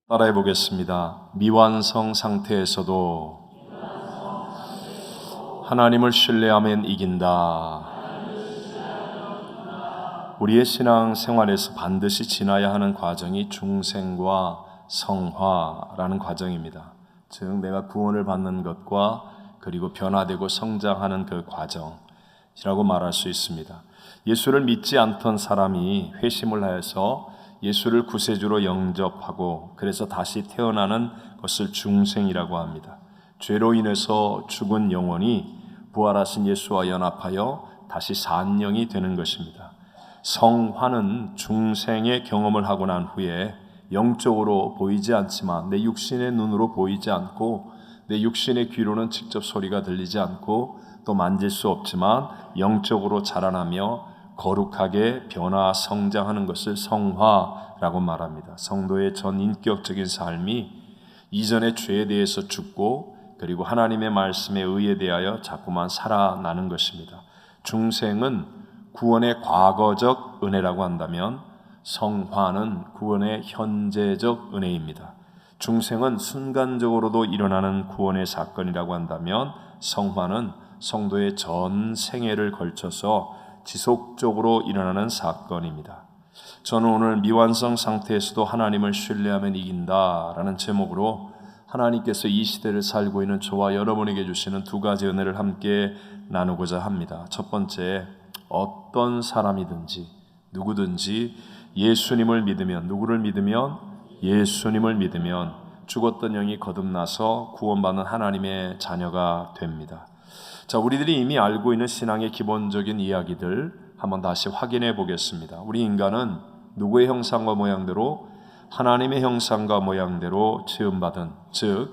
따라해 보겠습니다. 미완성 상태에서도 하나님을 신뢰하면 이긴다. 우리의 신앙 생활에서 반드시 지나야 하는 과정이 중생과 성화라는 과정입니다. 즉 내가 구원을 받는 것과 그리고 변화되고 성장하는 그 과정이라고 말할 수 있습니다. 예수를 믿지 않던 사람이 회심을 하여서 예수를 구세주로 영접하고 그래서 다시 태어나는 것을 중생이라고 합니다. 죄로 인해서 죽은 영혼이 부활하신 예수와 연합하여 다시 산 영이 되는 것입니다. 성화는 중생의 경험을 하고 난 후에 영적으로 보이지 않지만 내 육신의 눈으로 보이지 않고 내 육신의 귀로는 직접 소리가 들리지 않고 또 만질 수 없지만 영적으로 자라나며 거룩하게 변화 성장하는 것을 성화라고 말합니다. 성도의 전 인격적인 삶이 이전의 죄에 대해서 죽고 그리고 하나님의 말씀에 의에 대하여 자꾸만 살아나는 것입니다. 중생은 구원의 과거적 은혜라고 한다면 성화는 구원의 현재적 은혜입니다. 중생은 순간적으로도 일어나는 구원의 사건이라고 한다면 성화는 성도의 전 생애를 걸쳐서 지속적으로 일어나는 사건입니다. 저는 오늘 미완성 상태에서도 하나님을 신뢰하면 이긴다라는 제목으로 하나님께서 이 시대를 살고 있는 저와 여러분에게 주시는 두 가지 은혜를 함께 나누고자 합니다. 첫 번째, 어떤 사람이든지 누구든지 예수님을 믿으면, 누구를 믿으면? 예수님을 믿으면 죽었던 영이 거듭나서 구원받는 하나님의 자녀가 됩니다. 자, 우리들이 이미 알고 있는 신앙의 기본적인 이야기들 한번 다시 확인해 보겠습니다. 우리 인간은 누구의 형상과 모양대로? 하나님의 형상과 모양대로 지음받은, 즉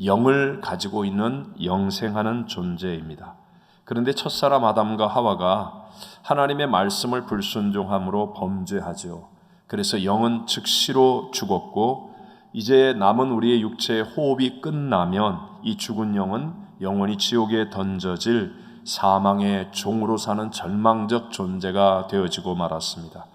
영을 가지고 있는 영생하는 존재입니다. 그런데 첫사람 아담과 하와가 하나님의 말씀을 불순종함으로 범죄하죠. 그래서 영은 즉시로 죽었고 이제 남은 우리의 육체의 호흡이 끝나면 이 죽은 영은 영원히 지옥에 던져질 사망의 종으로 사는 절망적 존재가 되어지고 말았습니다.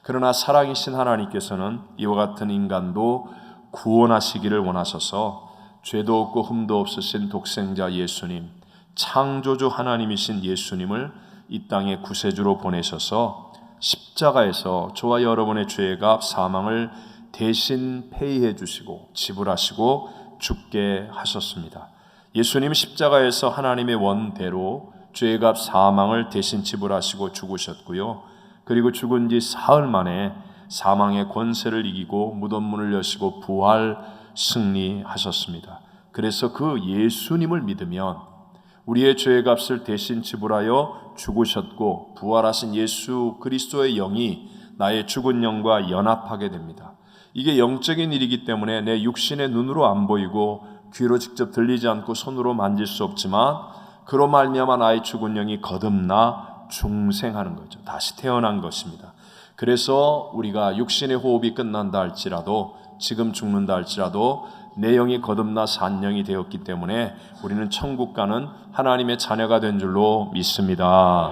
그러나 사랑이신 하나님께서는 이와 같은 인간도 구원하시기를 원하셔서 죄도 없고 흠도 없으신 독생자 예수님, 창조주 하나님이신 예수님을 이 땅에 구세주로 보내셔서 십자가에서 저와 여러분의 죄값 사망을 대신 페이해 주시고 지불하시고 죽게 하셨습니다. 예수님 십자가에서 하나님의 원대로 죄값 사망을 대신 지불하시고 죽으셨고요. 그리고 죽은 지 사흘 만에 사망의 권세를 이기고 무덤 문을 여시고 부활 승리하셨습니다. 그래서 그 예수님을 믿으면 우리의 죄값을 대신 지불하여 죽으셨고 부활하신 예수 그리스도의 영이 나의 죽은 영과 연합하게 됩니다. 이게 영적인 일이기 때문에 내 육신의 눈으로 안 보이고 귀로 직접 들리지 않고 손으로 만질 수 없지만 그로 말미암아 나의 죽은 영이 거듭나 중생하는 거죠. 다시 태어난 것입니다. 그래서 우리가 육신의 호흡이 끝난다 할지라도 지금 죽는다 할지라도 내 영이 거듭나 산 영이 되었기 때문에 우리는 천국 가는 하나님의 자녀가 된 줄로 믿습니다.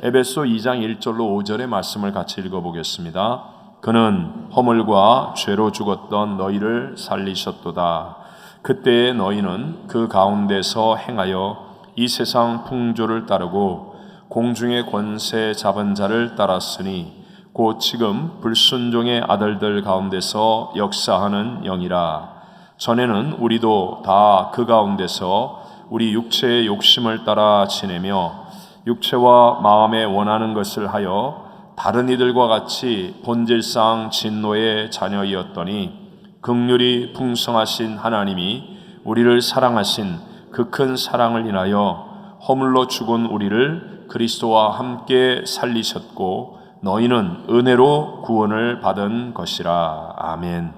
에베소 2장 1절로 5절의 말씀을 같이 읽어보겠습니다. 그는 허물과 죄로 죽었던 너희를 살리셨도다. 그때의 너희는 그 가운데서 행하여 이 세상 풍조를 따르고 공중의 권세 잡은 자를 따랐으니 곧 지금 불순종의 아들들 가운데서 역사하는 영이라. 전에는 우리도 다 그 가운데서 우리 육체의 욕심을 따라 지내며 육체와 마음에 원하는 것을 하여 다른 이들과 같이 본질상 진노의 자녀이었더니 긍휼이 풍성하신 하나님이 우리를 사랑하신 그 큰 사랑을 인하여 허물로 죽은 우리를 그리스도와 함께 살리셨고 너희는 은혜로 구원을 받은 것이라. 아멘.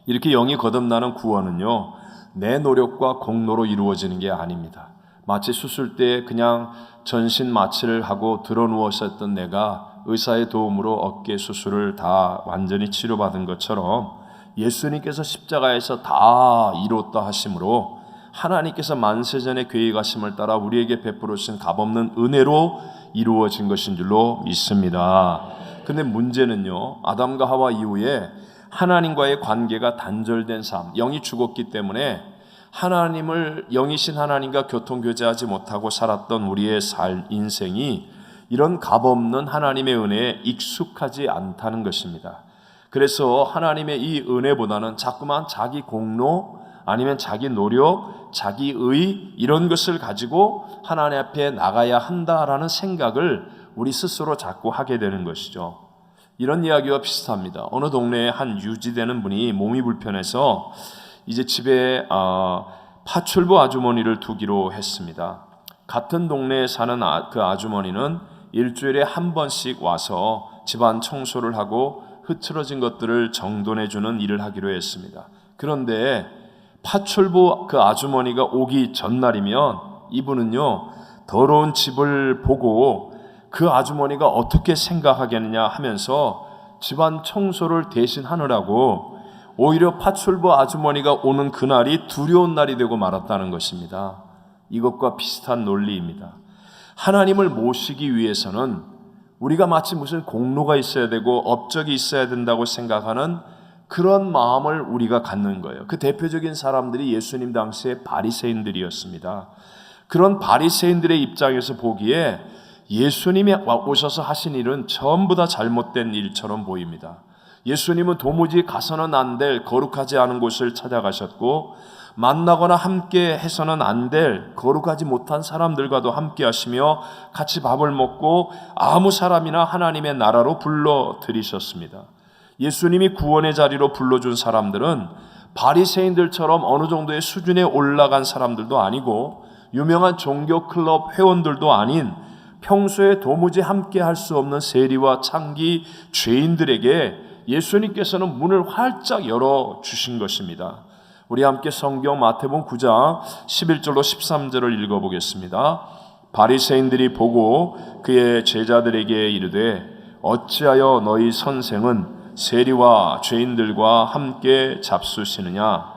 이렇게 영이 거듭나는 구원은요, 내 노력과 공로로 이루어지는 게 아닙니다. 마치 수술 때 그냥 전신 마취를 하고 드러누워있었던 내가 의사의 도움으로 어깨 수술을 다 완전히 치료받은 것처럼 예수님께서 십자가에서 다 이뤘다 하심으로 하나님께서 만세전에 계획하심을 따라 우리에게 베풀어 주신 값없는 은혜로 이루어진 것인 줄로 믿습니다. 근데 문제는요, 아담과 하와 이후에 하나님과의 관계가 단절된 삶, 영이 죽었기 때문에 영이신 하나님과 교통교제하지 못하고 살았던 우리의 인생이 이런 값없는 하나님의 은혜에 익숙하지 않다는 것입니다. 그래서 하나님의 이 은혜보다는 자꾸만 자기 공로 아니면 자기 노력, 자기 의 이런 것을 가지고 하나님 앞에 나가야 한다라는 생각을 우리 스스로 자꾸 하게 되는 것이죠. 이런 이야기와 비슷합니다. 어느 동네에 한 유지되는 분이 몸이 불편해서 이제 집에 파출부 아주머니를 두기로 했습니다. 같은 동네에 사는 그 아주머니는 일주일에 한 번씩 와서 집안 청소를 하고 흐트러진 것들을 정돈해주는 일을 하기로 했습니다. 그런데 파출부 그 아주머니가 오기 전날이면 이분은요, 더러운 집을 보고 그 아주머니가 어떻게 생각하겠느냐 하면서 집안 청소를 대신 하느라고 오히려 파출부 아주머니가 오는 그날이 두려운 날이 되고 말았다는 것입니다. 이것과 비슷한 논리입니다. 하나님을 모시기 위해서는 우리가 마치 무슨 공로가 있어야 되고 업적이 있어야 된다고 생각하는 그런 마음을 우리가 갖는 거예요. 그 대표적인 사람들이 예수님 당시의 바리새인들이었습니다. 그런 바리새인들의 입장에서 보기에 예수님이 오셔서 하신 일은 전부 다 잘못된 일처럼 보입니다. 예수님은 도무지 가서는 안 될 거룩하지 않은 곳을 찾아가셨고 만나거나 함께 해서는 안 될 거룩하지 못한 사람들과도 함께 하시며 같이 밥을 먹고 아무 사람이나 하나님의 나라로 불러들이셨습니다. 예수님이 구원의 자리로 불러준 사람들은 바리새인들처럼 어느 정도의 수준에 올라간 사람들도 아니고 유명한 종교 클럽 회원들도 아닌 평소에 도무지 함께 할 수 없는 세리와 창기 죄인들에게 예수님께서는 문을 활짝 열어주신 것입니다. 우리 함께 성경 마태복음 9장 11절로 13절을 읽어보겠습니다. 바리새인들이 보고 그의 제자들에게 이르되 어찌하여 너희 선생은 세리와 죄인들과 함께 잡수시느냐?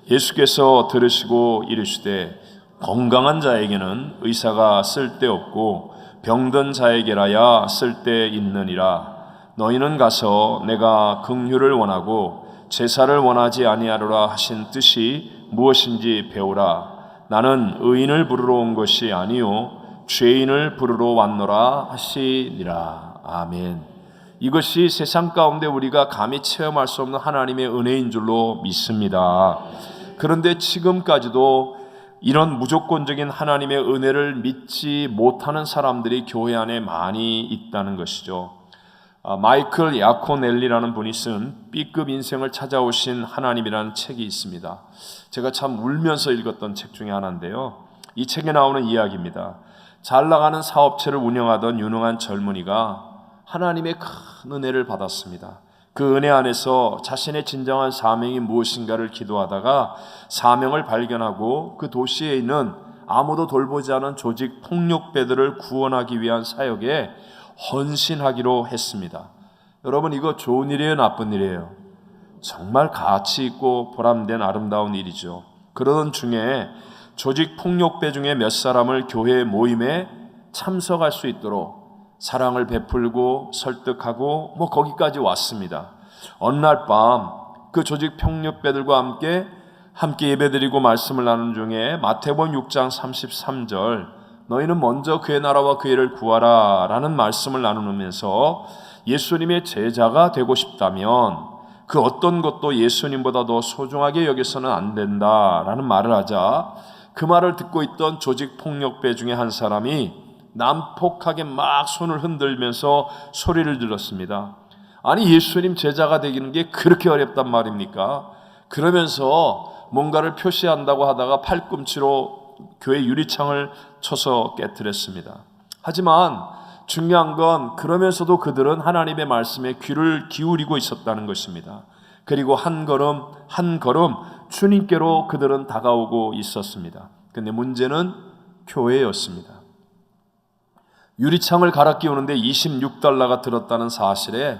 예수께서 들으시고 이르시되 건강한 자에게는 의사가 쓸데없고 병든 자에게라야 쓸데있느니라. 너희는 가서 내가 긍휼을 원하고 제사를 원하지 아니하노라 하신 뜻이 무엇인지 배우라. 나는 의인을 부르러 온 것이 아니요 죄인을 부르러 왔노라 하시니라. 아멘. 이것이 세상 가운데 우리가 감히 체험할 수 없는 하나님의 은혜인 줄로 믿습니다. 그런데 지금까지도 이런 무조건적인 하나님의 은혜를 믿지 못하는 사람들이 교회 안에 많이 있다는 것이죠. 마이클 야코넬리라는 분이 쓴 B급 인생을 찾아오신 하나님이라는 책이 있습니다. 제가 참 울면서 읽었던 책 중에 하나인데요. 이 책에 나오는 이야기입니다. 잘 나가는 사업체를 운영하던 유능한 젊은이가 하나님의 큰 은혜를 받았습니다. 그 은혜 안에서 자신의 진정한 사명이 무엇인가를 기도하다가 사명을 발견하고 그 도시에 있는 아무도 돌보지 않은 조직 폭력배들을 구원하기 위한 사역에 헌신하기로 했습니다. 여러분, 이거 좋은 일이에요, 나쁜 일이에요? 정말 가치 있고 보람된 아름다운 일이죠. 그러던 중에 조직 폭력배 중에 몇 사람을 교회 모임에 참석할 수 있도록 사랑을 베풀고 설득하고 거기까지 왔습니다. 어느 날 밤 그 조직 폭력배들과 함께 예배드리고 말씀을 나누는 중에 마태복음 6장 33절 너희는 먼저 그의 나라와 그의 일을 구하라 라는 말씀을 나누면서 예수님의 제자가 되고 싶다면 그 어떤 것도 예수님보다 더 소중하게 여겨서는 안 된다라는 말을 하자 그 말을 듣고 있던 조직 폭력배 중에 한 사람이 난폭하게 막 손을 흔들면서 소리를 질렀습니다. 아니, 예수님 제자가 되기는 게 그렇게 어렵단 말입니까? 그러면서 뭔가를 표시한다고 하다가 팔꿈치로 교회 유리창을 쳐서 깨트렸습니다. 하지만 중요한 건 그러면서도 그들은 하나님의 말씀에 귀를 기울이고 있었다는 것입니다. 그리고 한 걸음 한 걸음 주님께로 그들은 다가오고 있었습니다. 근데 문제는 교회였습니다. 유리창을 갈아 끼우는데 $26가 들었다는 사실에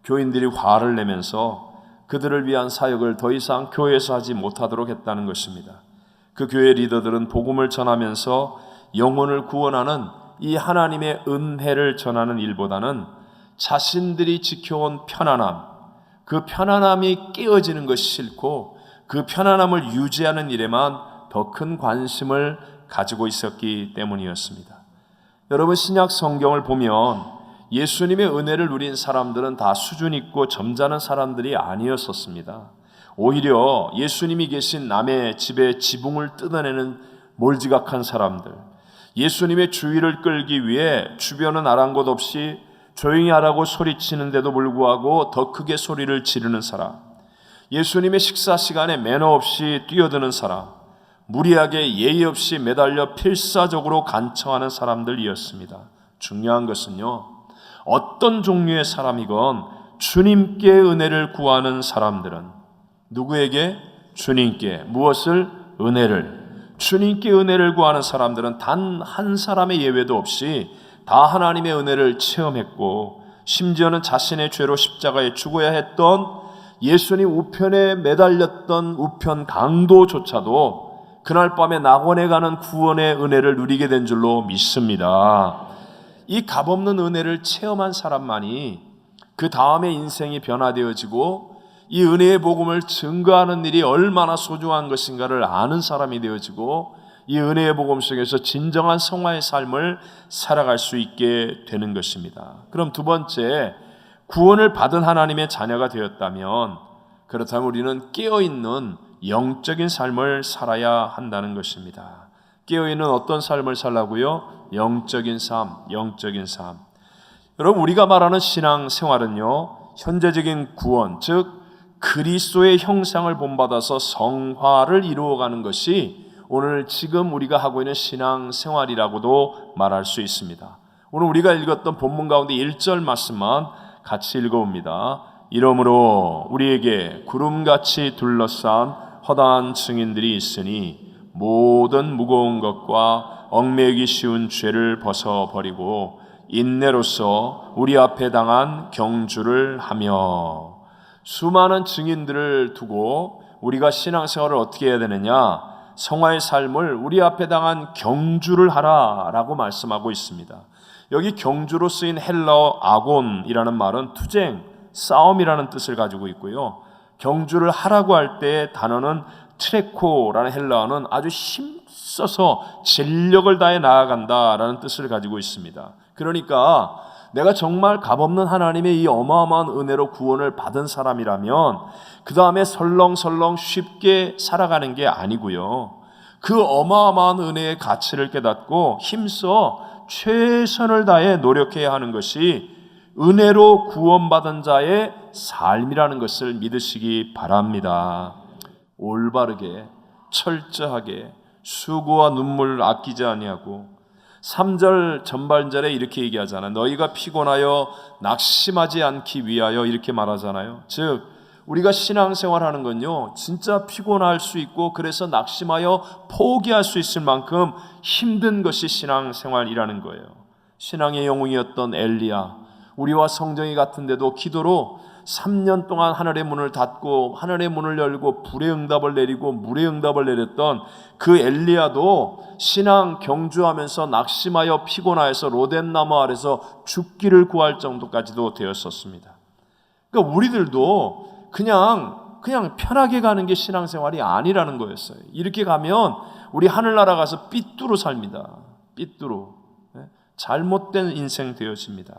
교인들이 화를 내면서 그들을 위한 사역을 더 이상 교회에서 하지 못하도록 했다는 것입니다. 그 교회 리더들은 복음을 전하면서 영혼을 구원하는 이 하나님의 은혜를 전하는 일보다는 자신들이 지켜온 편안함, 그 편안함이 깨어지는 것이 싫고 그 편안함을 유지하는 일에만 더 큰 관심을 가지고 있었기 때문이었습니다. 여러분, 신약 성경을 보면 예수님의 은혜를 누린 사람들은 다 수준 있고 점잖은 사람들이 아니었었습니다. 오히려 예수님이 계신 남의 집에 지붕을 뜯어내는 몰지각한 사람들, 예수님의 주의를 끌기 위해 주변은 아랑곳 없이 조용히 하라고 소리치는데도 불구하고 더 크게 소리를 지르는 사람, 예수님의 식사 시간에 매너 없이 뛰어드는 사람, 무리하게 예의 없이 매달려 필사적으로 간청하는 사람들이었습니다. 중요한 것은요, 어떤 종류의 사람이건 주님께 은혜를 구하는 사람들은 누구에게? 주님께. 무엇을? 은혜를. 주님께 은혜를 구하는 사람들은 단 한 사람의 예외도 없이 다 하나님의 은혜를 체험했고, 심지어는 자신의 죄로 십자가에 죽어야 했던 예수님 우편에 매달렸던 우편 강도조차도 그날 밤에 낙원에 가는 구원의 은혜를 누리게 된 줄로 믿습니다. 이 값없는 은혜를 체험한 사람만이 그 다음에 인생이 변화되어지고 이 은혜의 복음을 증거하는 일이 얼마나 소중한 것인가를 아는 사람이 되어지고 이 은혜의 복음 속에서 진정한 성화의 삶을 살아갈 수 있게 되는 것입니다. 그럼 두 번째, 구원을 받은 하나님의 자녀가 되었다면, 그렇다면 우리는 깨어있는 영적인 삶을 살아야 한다는 것입니다. 깨어있는 어떤 삶을 살라고요? 영적인 삶, 영적인 삶. 여러분, 우리가 말하는 신앙생활은요, 현재적인 구원, 즉 그리스도의 형상을 본받아서 성화를 이루어가는 것이 오늘 지금 우리가 하고 있는 신앙생활이라고도 말할 수 있습니다. 오늘 우리가 읽었던 본문 가운데 1절 말씀만 같이 읽어봅니다. 이러므로 우리에게 구름같이 둘러싼 허다한 증인들이 있으니 모든 무거운 것과 얽매이기 쉬운 죄를 벗어버리고 인내로서 우리 앞에 당한 경주를 하며. 수많은 증인들을 두고 우리가 신앙생활을 어떻게 해야 되느냐? 성화의 삶을 우리 앞에 당한 경주를 하라라고 말씀하고 있습니다. 여기 경주로 쓰인 헬라어 아곤이라는 말은 투쟁, 싸움이라는 뜻을 가지고 있고요. 경주를 하라고 할 때 단어는 트레코라는 헬라어는 아주 힘써서 진력을 다해 나아간다라는 뜻을 가지고 있습니다. 그러니까 내가 정말 값없는 하나님의 이 어마어마한 은혜로 구원을 받은 사람이라면 그 다음에 설렁설렁 쉽게 살아가는 게 아니고요. 그 어마어마한 은혜의 가치를 깨닫고 힘써 최선을 다해 노력해야 하는 것이 은혜로 구원받은 자의 삶이라는 것을 믿으시기 바랍니다. 올바르게 철저하게 수고와 눈물을 아끼지 아니하고 3절 전반절에 이렇게 얘기하잖아요. 너희가 피곤하여 낙심하지 않기 위하여 이렇게 말하잖아요. 즉 우리가 신앙생활하는 건요, 진짜 피곤할 수 있고 그래서 낙심하여 포기할 수 있을 만큼 힘든 것이 신앙생활이라는 거예요. 신앙의 영웅이었던 엘리야, 우리와 성정이 같은데도 기도로 3년 동안 하늘의 문을 닫고 하늘의 문을 열고 불의 응답을 내리고 물의 응답을 내렸던 그 엘리야도 신앙 경주하면서 낙심하여 피곤하여서 로뎀나무 아래서 죽기를 구할 정도까지도 되었었습니다. 그러니까 우리들도 그냥 편하게 가는 게 신앙생활이 아니라는 거였어요. 이렇게 가면 우리 하늘나라 가서 삐뚤어 삽니다. 삐뚤어. 잘못된 인생 되어집니다.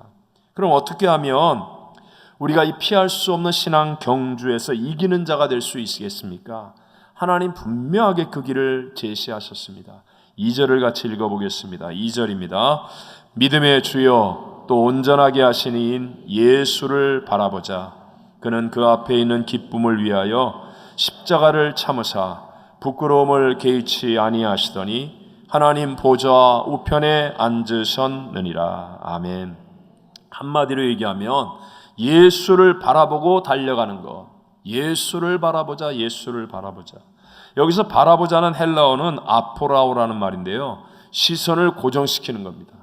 그럼 어떻게 하면 우리가 이 피할 수 없는 신앙 경주에서 이기는 자가 될 수 있겠습니까? 하나님 분명하게 그 길을 제시하셨습니다. 2절을 같이 읽어보겠습니다. 2절입니다. 믿음의 주여 또 온전하게 하신 이인 예수를 바라보자. 그는 그 앞에 있는 기쁨을 위하여 십자가를 참으사 부끄러움을 개의치 아니하시더니 하나님 보좌 우편에 앉으셨느니라. 아멘. 한마디로 얘기하면 예수를 바라보고 달려가는 것. 예수를 바라보자, 예수를 바라보자. 여기서 바라보자는 헬라어는 아포라오라는 말인데요, 시선을 고정시키는 겁니다.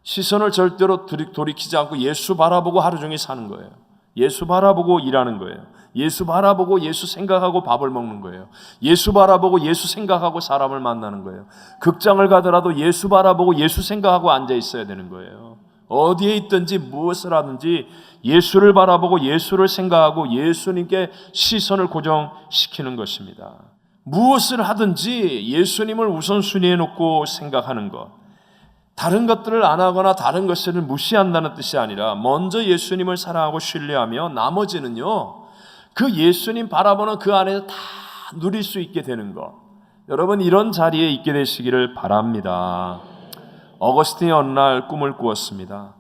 시선을 절대로 돌이키지 않고 예수 바라보고 하루 종일 사는 거예요. 예수 바라보고 일하는 거예요. 예수 바라보고 예수 생각하고 밥을 먹는 거예요. 예수 바라보고 예수 생각하고 사람을 만나는 거예요. 극장을 가더라도 예수 바라보고 예수 생각하고 앉아 있어야 되는 거예요. 어디에 있든지 무엇을 하든지 예수를 바라보고 예수를 생각하고 예수님께 시선을 고정시키는 것입니다. 무엇을 하든지 예수님을 우선순위에 놓고 생각하는 것, 다른 것들을 안 하거나 다른 것을 무시한다는 뜻이 아니라 먼저 예수님을 사랑하고 신뢰하며 나머지는요, 그 예수님 바라보는 그 안에서 다 누릴 수 있게 되는 것. 여러분, 이런 자리에 있게 되시기를 바랍니다. 어거스틴이 어느 날 꿈을 꾸었습니다.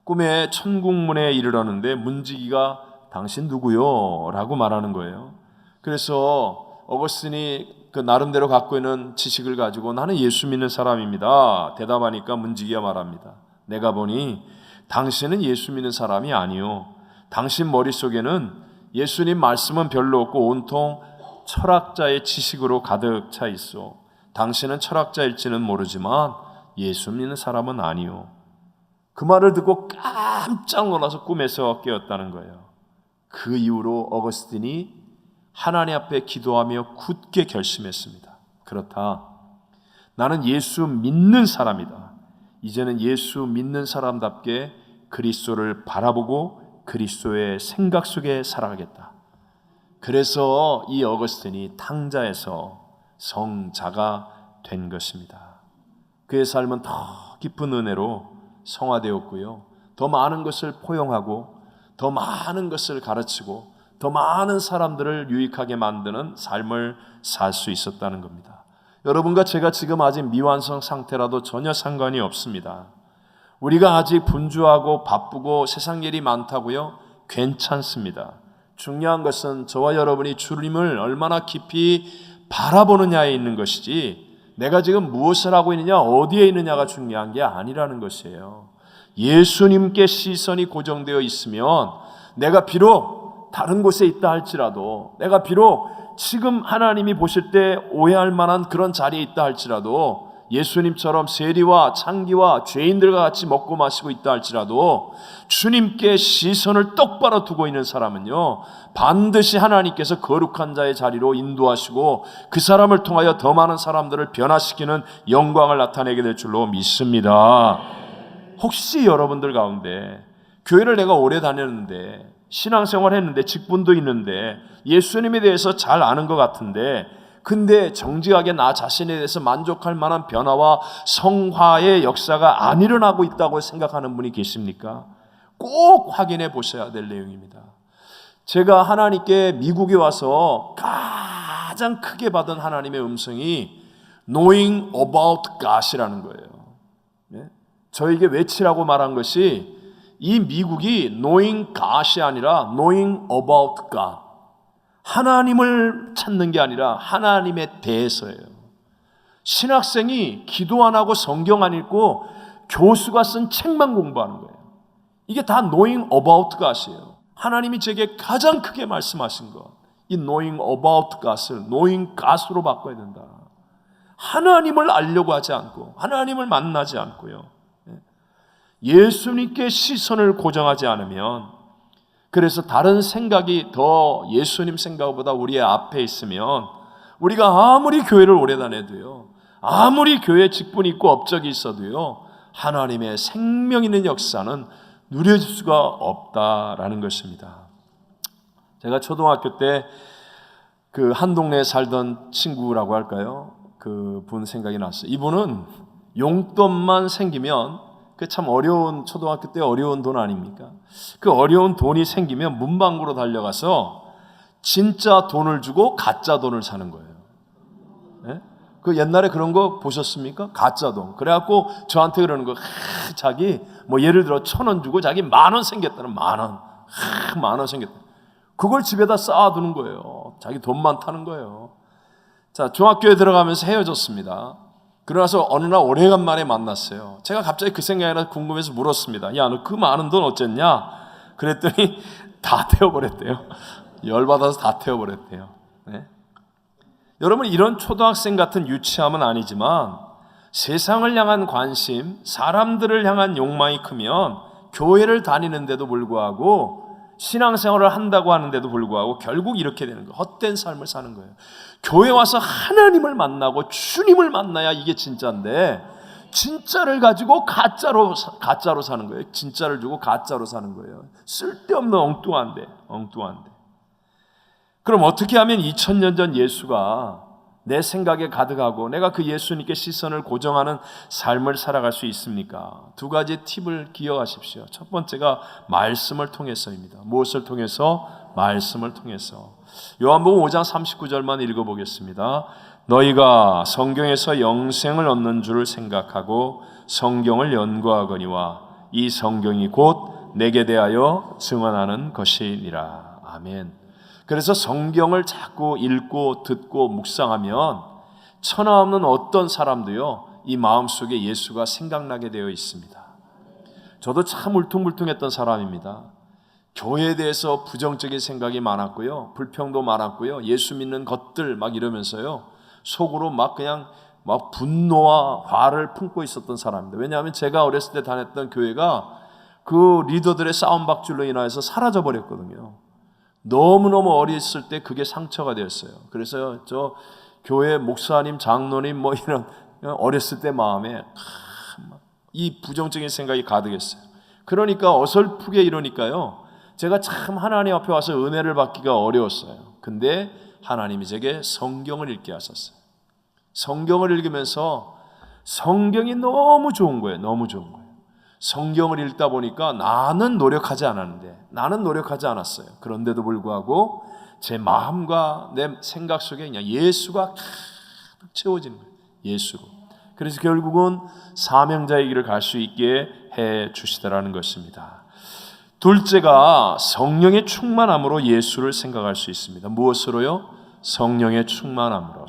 꿈에 천국문에 이르렀는데 문지기가 당신 누구요? 라고 말하는 거예요. 그래서 어거스틴이 그 나름대로 갖고 있는 지식을 가지고 나는 예수 믿는 사람입니다 대답하니까 문지기가 말합니다. 내가 보니 당신은 예수 믿는 사람이 아니요, 당신 머릿속에는 예수님 말씀은 별로 없고 온통 철학자의 지식으로 가득 차 있어. 당신은 철학자일지는 모르지만 예수 믿는 사람은 아니요. 그 말을 듣고 깜짝 놀라서 꿈에서 깨었다는 거예요. 그 이후로 어거스틴이 하나님 앞에 기도하며 굳게 결심했습니다. 그렇다, 나는 예수 믿는 사람이다. 이제는 예수 믿는 사람답게 그리스도를 바라보고 그리스도의 생각 속에 살아가겠다. 그래서 이 어거스틴이 탕자에서 성자가 된 것입니다. 그의 삶은 더 깊은 은혜로 성화되었고요, 더 많은 것을 포용하고 더 많은 것을 가르치고 더 많은 사람들을 유익하게 만드는 삶을 살 수 있었다는 겁니다. 여러분과 제가 지금 아직 미완성 상태라도 전혀 상관이 없습니다. 우리가 아직 분주하고 바쁘고 세상 일이 많다고요? 괜찮습니다. 중요한 것은 저와 여러분이 주님을 얼마나 깊이 바라보느냐에 있는 것이지, 내가 지금 무엇을 하고 있느냐, 어디에 있느냐가 중요한 게 아니라는 것이에요. 예수님께 시선이 고정되어 있으면 내가 비록 다른 곳에 있다 할지라도, 내가 비록 지금 하나님이 보실 때 오해할 만한 그런 자리에 있다 할지라도, 예수님처럼 세리와 창기와 죄인들과 같이 먹고 마시고 있다 할지라도 주님께 시선을 똑바로 두고 있는 사람은요, 반드시 하나님께서 거룩한 자의 자리로 인도하시고 그 사람을 통하여 더 많은 사람들을 변화시키는 영광을 나타내게 될 줄로 믿습니다. 혹시 여러분들 가운데 교회를 내가 오래 다녔는데, 신앙생활 했는데, 직분도 있는데, 예수님에 대해서 잘 아는 것 같은데, 근데 정직하게 나 자신에 대해서 만족할 만한 변화와 성화의 역사가 안 일어나고 있다고 생각하는 분이 계십니까? 꼭 확인해 보셔야 될 내용입니다. 제가 하나님께 미국에 와서 가장 크게 받은 하나님의 음성이 Knowing about God이라는 거예요. 네? 저에게 외치라고 말한 것이, 이 미국이 knowing God이 아니라 knowing about God, 하나님을 찾는 게 아니라 하나님에 대해서예요. 신학생이 기도 안 하고 성경 안 읽고 교수가 쓴 책만 공부하는 거예요. 이게 다 knowing about God이에요. 하나님이 제게 가장 크게 말씀하신 것, 이 knowing about God을 knowing God으로 바꿔야 된다. 하나님을 알려고 하지 않고 하나님을 만나지 않고요, 예수님께 시선을 고정하지 않으면, 그래서 다른 생각이 더 예수님 생각보다 우리의 앞에 있으면, 우리가 아무리 교회를 오래 다녀도요, 아무리 교회 직분이 있고 업적이 있어도요, 하나님의 생명 있는 역사는 누려질 수가 없다라는 것입니다. 제가 초등학교 때 그 한 동네에 살던 친구라고 할까요? 그 분 생각이 났어요. 이분은 용돈만 생기면, 그 참 어려운, 초등학교 때 어려운 돈 아닙니까? 그 어려운 돈이 생기면 문방구로 달려가서 진짜 돈을 주고 가짜 돈을 사는 거예요. 네? 그 옛날에 그런 거 보셨습니까? 가짜 돈. 그래갖고 저한테 그러는 거, 자기 뭐 예를 들어 1,000원 주고 자기 10,000원 생겼다는, 10,000원, 10,000원 생겼다. 그걸 집에다 쌓아두는 거예요. 자기 돈 많다는 거예요. 자, 중학교에 들어가면서 헤어졌습니다. 그러나서 어느 날 오래간만에 만났어요. 제가 갑자기 그 생각이 나서 궁금해서 물었습니다. 야, 너 그 많은 돈 어쨌냐? 그랬더니 다 태워버렸대요. 열받아서 다 태워버렸대요. 네? 여러분, 이런 초등학생 같은 유치함은 아니지만 세상을 향한 관심, 사람들을 향한 욕망이 크면 교회를 다니는데도 불구하고, 신앙생활을 한다고 하는데도 불구하고 결국 이렇게 되는 거예요. 헛된 삶을 사는 거예요. 교회 와서 하나님을 만나고 주님을 만나야 이게 진짜인데, 진짜를 가지고 가짜로 사는 거예요. 진짜를 주고 가짜로 사는 거예요. 쓸데없는 엉뚱한데. 그럼 어떻게 하면 2000년 전 예수가 내 생각에 가득하고 내가 그 예수님께 시선을 고정하는 삶을 살아갈 수 있습니까? 두 가지 팁을 기억하십시오. 첫 번째가 말씀을 통해서입니다. 무엇을 통해서? 말씀을 통해서. 요한복음 5장 39절만 읽어보겠습니다. 너희가 성경에서 영생을 얻는 줄 생각하고 성경을 연구하거니와 이 성경이 곧 내게 대하여 증언하는 것이니라. 아멘. 그래서 성경을 자꾸 읽고 듣고 묵상하면 천하 없는 어떤 사람도요, 이 마음속에 예수가 생각나게 되어 있습니다. 저도 참 울퉁불퉁했던 사람입니다. 교회에 대해서 부정적인 생각이 많았고요, 불평도 많았고요, 예수 믿는 것들 막 이러면서요, 속으로 막 그냥 막 분노와 화를 품고 있었던 사람입니다. 왜냐하면 제가 어렸을 때 다녔던 교회가 그 리더들의 싸움박질로 인하여서 사라져 버렸거든요. 너무너무 어렸을 때 그게 상처가 되었어요. 그래서 저 교회 목사님, 장로님 뭐 이런 어렸을 때 마음에 이 부정적인 생각이 가득했어요. 그러니까 어설프게 이러니까요, 제가 참 하나님 앞에 와서 은혜를 받기가 어려웠어요. 근데 하나님이 제게 성경을 읽게 하셨어요. 성경을 읽으면서 성경이 너무 좋은 거예요. 너무 좋은 거예요. 성경을 읽다 보니까 나는 노력하지 않았어요. 그런데도 불구하고 제 마음과 내 생각 속에 그냥 예수가 가득 채워지는 거예요. 예수로. 그래서 결국은 사명자의 길을 갈 수 있게 해 주시더라는 것입니다. 둘째가 성령의 충만함으로 예수를 생각할 수 있습니다. 무엇으로요? 성령의 충만함으로.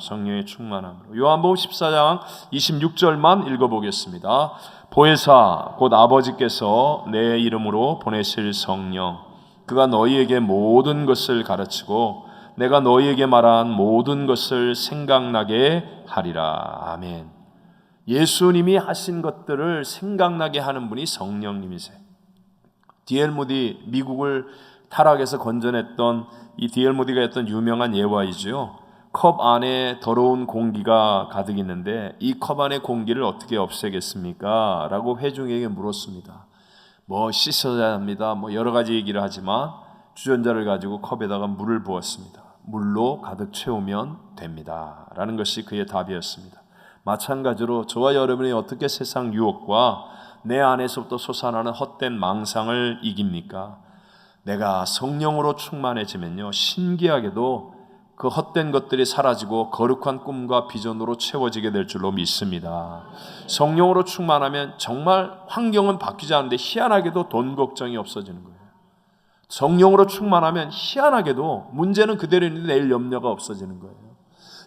요한복음 14장 26절만 읽어보겠습니다. 보혜사 곧 아버지께서 내 이름으로 보내실 성령, 그가 너희에게 모든 것을 가르치고 내가 너희에게 말한 모든 것을 생각나게 하리라. 아멘. 예수님이 하신 것들을 생각나게 하는 분이 성령님이세요. D.L. 무디, 미국을 타락에서 건져냈던 이 D.L. 무디가 했던 유명한 예화이죠. 컵 안에 더러운 공기가 가득 있는데 이 컵 안의 공기를 어떻게 없애겠습니까? 라고 회중에게 물었습니다. 뭐 씻어야 합니다. 뭐 여러 가지 얘기를 하지만 주전자를 가지고 컵에다가 물을 부었습니다. 물로 가득 채우면 됩니다. 라는 것이 그의 답이었습니다. 마찬가지로 저와 여러분이 어떻게 세상 유혹과 내 안에서부터 솟아나는 헛된 망상을 이깁니까? 내가 성령으로 충만해지면요, 신기하게도 그 헛된 것들이 사라지고 거룩한 꿈과 비전으로 채워지게 될 줄로 믿습니다. 성령으로 충만하면 정말 환경은 바뀌지 않는데 희한하게도 돈 걱정이 없어지는 거예요. 성령으로 충만하면 희한하게도 문제는 그대로 있는데 내일 염려가 없어지는 거예요.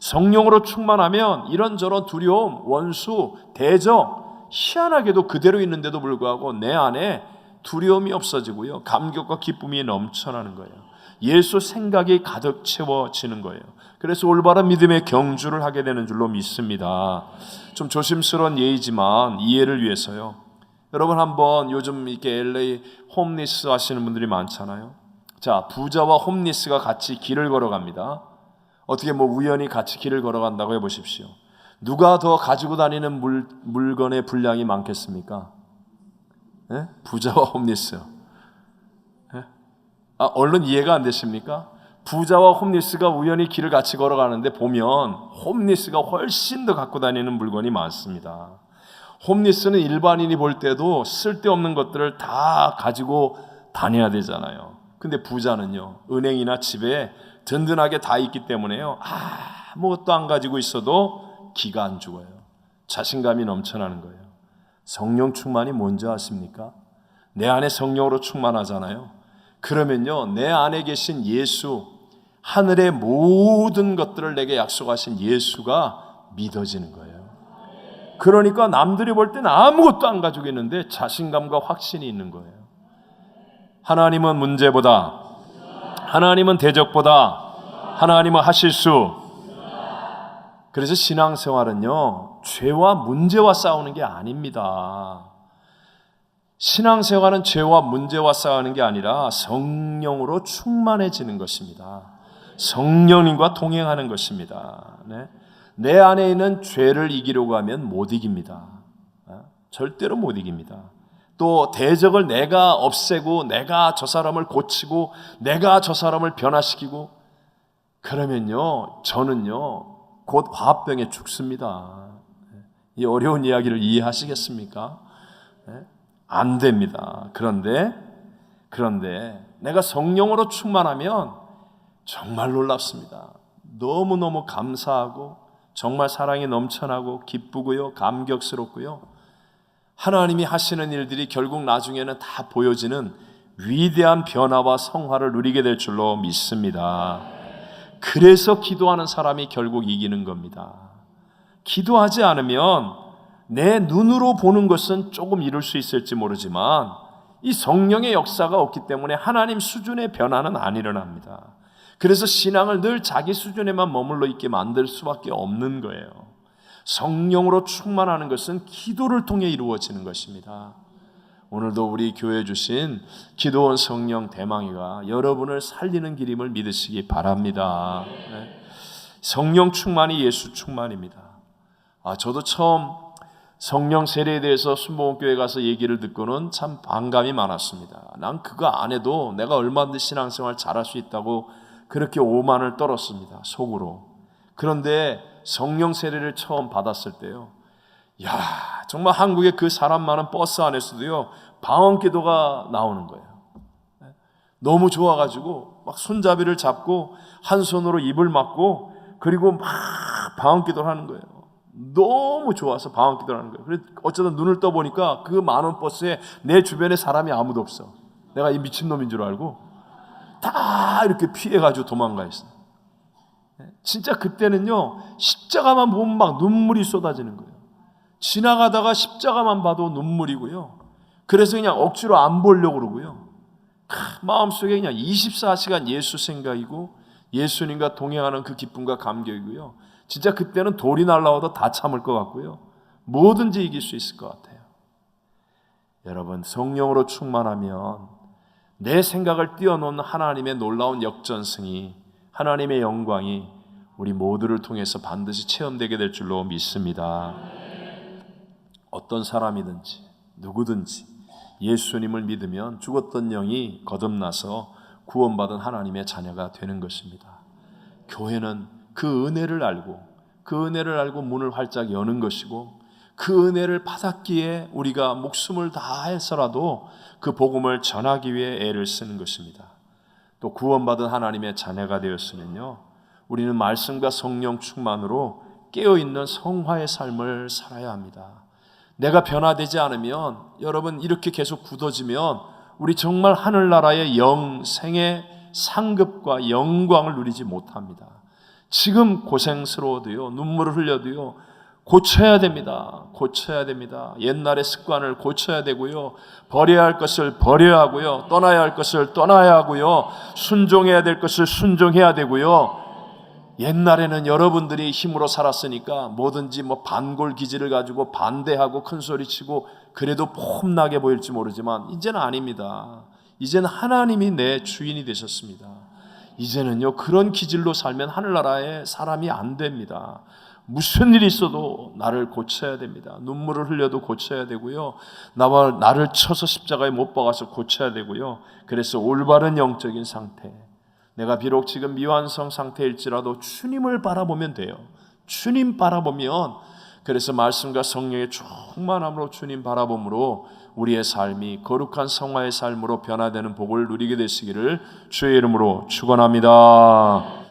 성령으로 충만하면 이런저런 두려움, 원수, 대적 희한하게도 그대로 있는데도 불구하고 내 안에 두려움이 없어지고요, 감격과 기쁨이 넘쳐나는 거예요. 예수 생각이 가득 채워지는 거예요. 그래서 올바른 믿음의 경주를 하게 되는 줄로 믿습니다. 좀 조심스러운 예이지만 이해를 위해서요, 여러분 한번 요즘 이렇게 LA 홈리스 하시는 분들이 많잖아요. 자, 부자와 홈리스가 같이 길을 걸어갑니다. 어떻게 뭐 우연히 같이 길을 걸어간다고 해보십시오. 누가 더 가지고 다니는 물건의 분량이 많겠습니까? 네? 부자와 홈리스. 네? 얼른 이해가 안 되십니까? 부자와 홈리스가 우연히 길을 같이 걸어가는데 보면 홈리스가 훨씬 더 갖고 다니는 물건이 많습니다. 홈리스는 일반인이 볼 때도 쓸데없는 것들을 다 가지고 다녀야 되잖아요. 근데 부자는요, 은행이나 집에 든든하게 다 있기 때문에요, 아무것도 안 가지고 있어도 기가 안 죽어요. 자신감이 넘쳐나는 거예요. 성령 충만이 뭔지 아십니까? 내 안에 성령으로 충만하잖아요. 그러면요, 내 안에 계신 예수, 하늘의 모든 것들을 내게 약속하신 예수가 믿어지는 거예요. 그러니까 남들이 볼 때는 아무것도 안 가지고 있는데 자신감과 확신이 있는 거예요. 하나님은 문제보다, 하나님은 대적보다, 하나님은 하실 수. 그래서 신앙생활은요, 죄와 문제와 싸우는 게 아닙니다. 신앙생활은 죄와 문제와 싸우는 게 아니라 성령으로 충만해지는 것입니다. 성령님과 동행하는 것입니다. 네? 내 안에 있는 죄를 이기려고 하면 못 이깁니다. 절대로 못 이깁니다. 또 대적을 내가 없애고 내가 저 사람을 고치고 내가 저 사람을 변화시키고 그러면요 저는요 곧 화병에 죽습니다. 이 어려운 이야기를 이해하시겠습니까? 안 됩니다. 그런데 내가 성령으로 충만하면 정말 놀랍습니다. 너무너무 감사하고 정말 사랑이 넘쳐나고 기쁘고요 감격스럽고요, 하나님이 하시는 일들이 결국 나중에는 다 보여지는 위대한 변화와 성화를 누리게 될 줄로 믿습니다. 그래서 기도하는 사람이 결국 이기는 겁니다. 기도하지 않으면 내 눈으로 보는 것은 조금 이룰 수 있을지 모르지만 이 성령의 역사가 없기 때문에 하나님 수준의 변화는 안 일어납니다. 그래서 신앙을 늘 자기 수준에만 머물러 있게 만들 수밖에 없는 거예요. 성령으로 충만하는 것은 기도를 통해 이루어지는 것입니다. 오늘도 우리 교회에 주신 기도원 성령 대망이가 여러분을 살리는 길임을 믿으시기 바랍니다. 성령 충만이 예수 충만입니다. 저도 처음 성령 세례에 대해서 순복음교회 가서 얘기를 듣고는 참 반감이 많았습니다. 난 그거 안 해도 내가 얼마든지 신앙생활 잘할 수 있다고 그렇게 오만을 떨었습니다, 속으로. 그런데 성령 세례를 처음 받았을 때요, 정말 한국의 그 사람 많은 버스 안에서도요 방언 기도가 나오는 거예요. 너무 좋아가지고 막 손잡이를 잡고 한 손으로 입을 막고 그리고 막 방언 기도를 하는 거예요. 너무 좋아서 방언 기도를 하는 거예요. 그래서 어쩌다 눈을 떠보니까 그 많은 버스에 내 주변에 사람이 아무도 없어. 내가 이 미친놈인 줄 알고 다 이렇게 피해가지고 도망가 있어요. 진짜 그때는요 십자가만 보면 막 눈물이 쏟아지는 거예요. 지나가다가 십자가만 봐도 눈물이고요. 그래서 그냥 억지로 안 보려고 그러고요. 마음속에 그냥 24시간 예수 생각이고 예수님과 동행하는 그 기쁨과 감격이고요. 진짜 그때는 돌이 날라와도 다 참을 것 같고요. 뭐든지 이길 수 있을 것 같아요. 여러분, 성령으로 충만하면 내 생각을 뛰어넘는 하나님의 놀라운 역전승이, 하나님의 영광이 우리 모두를 통해서 반드시 체험되게 될 줄로 믿습니다. 어떤 사람이든지 누구든지 예수님을 믿으면 죽었던 영이 거듭나서 구원받은 하나님의 자녀가 되는 것입니다. 교회는 그 은혜를 알고 문을 활짝 여는 것이고, 그 은혜를 받았기에 우리가 목숨을 다해서라도 그 복음을 전하기 위해 애를 쓰는 것입니다. 또 구원받은 하나님의 자녀가 되었으면요, 우리는 말씀과 성령 충만으로 깨어있는 성화의 삶을 살아야 합니다. 내가 변화되지 않으면, 여러분 이렇게 계속 굳어지면 우리 정말 하늘나라의 영생의 상급과 영광을 누리지 못합니다. 지금 고생스러워도요, 눈물을 흘려도요, 고쳐야 됩니다. 옛날의 습관을 고쳐야 되고요, 버려야 할 것을 버려야 하고요, 떠나야 할 것을 떠나야 하고요, 순종해야 될 것을 순종해야 되고요. 옛날에는 여러분들이 힘으로 살았으니까 뭐든지 반골기질을 가지고 반대하고 큰소리치고 그래도 폼나게 보일지 모르지만 이제는 아닙니다. 이제는 하나님이 내 주인이 되셨습니다. 이제는요, 그런 기질로 살면 하늘나라의 사람이 안 됩니다. 무슨 일이 있어도 나를 고쳐야 됩니다. 눈물을 흘려도 고쳐야 되고요, 나를 쳐서 십자가에 못 박아서 고쳐야 되고요. 그래서 올바른 영적인 상태, 내가 비록 지금 미완성 상태일지라도 주님을 바라보면 돼요. 주님 바라보면, 그래서 말씀과 성령의 충만함으로 주님 바라봄으로 우리의 삶이 거룩한 성화의 삶으로 변화되는 복을 누리게 되시기를 주의 이름으로 축원합니다.